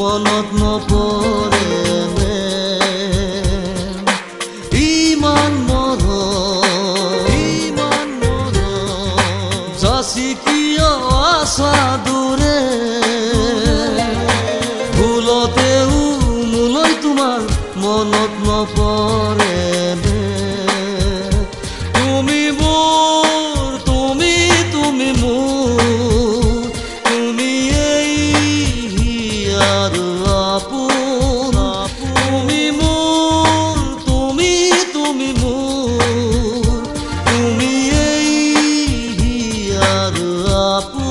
মনত নপৰে নে ইমান মৰম যাচি কিয় আছা দূৰে ভুলতেও মোলৈ তোমাৰ মনত নপৰে নে তুমি মোৰ তুমি তুমি মোৰ তুমি এই আৰু আপোন তুমি মোৰ তুমি তুমি মোৰ তুমি এই আৰু আপোন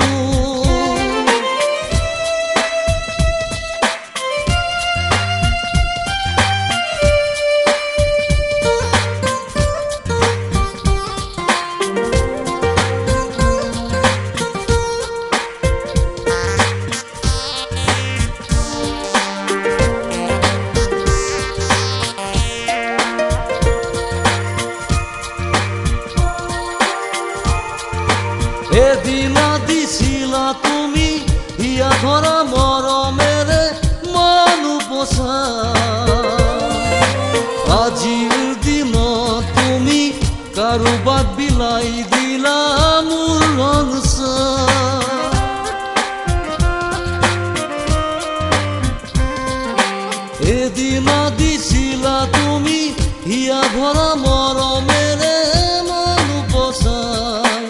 এদিনা দিছিলা তুমি হিয়া ধৰা মৰমেৰে মন উপচাই আজিৰ দিনত তুমি কাৰোবাক বিলাই দিলা মোৰ ৰং চাই এদিনা দিছিলা তুমি হিয়া ধৰা মৰমেৰে মন উপচাই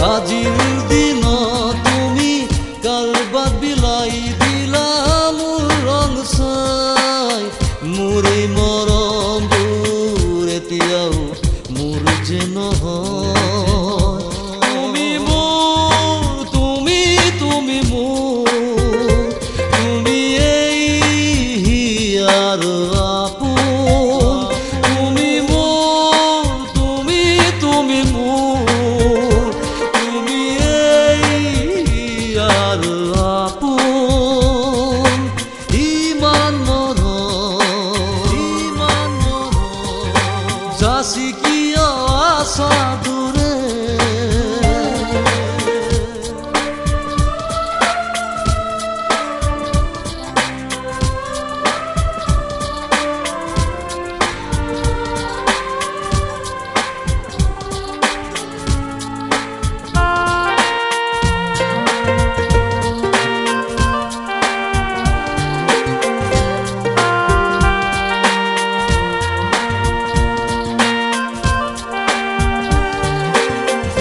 আজিৰ দিনত তুমি কাৰোবাক বিলাই দিলা মোৰ ৰং চাই মোৰ এই মৰমবোৰ এতিয়াও মোৰ যে নহয় তুমি মোৰ তুমি তুমি মোৰ তুমি এই আৰু আপোন তুমি মোৰ তুমি তুমি মোৰ তুমি এই আৰু আপোন ইমান মৰম যাচি কিয় আছা দূৰে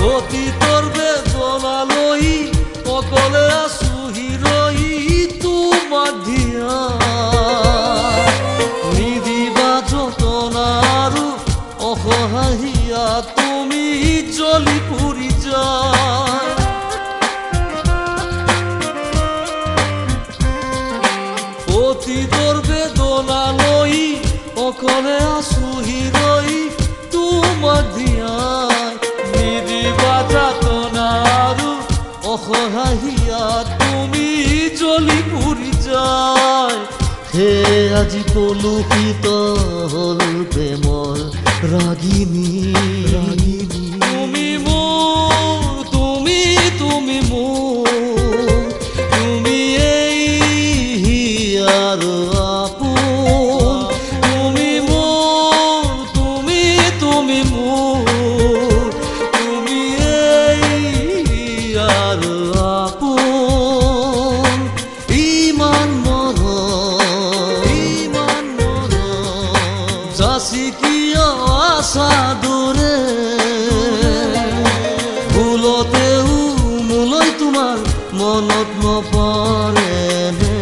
অতীতৰ বেদনা লৈ অকলে আছো হিৰৈ তোমাক দিয়া নিদিবা যতনা আৰু অসহায়া তুমি জ্বলি পুৰি যায় অতীতৰ বেদনা লৈ অকলে আছো হিৰৈ তোমাক দিয়া অসহায়া তুমি জ্বলি পুৰি যায় হে আজি কলুষিত হ'ল প্ৰেমৰ ৰাগিনী তুমি মোৰ তুমি তুমি মোৰ তুমি এই আৰু আপোন তুমি মোৰ তুমি তুমি মোৰ তুমি এই আৰু আপোন ইমান মৰম যাচি কিয় আছা দূৰে ভুলতেও মোলৈ তোমাৰ মনত নপৰে নে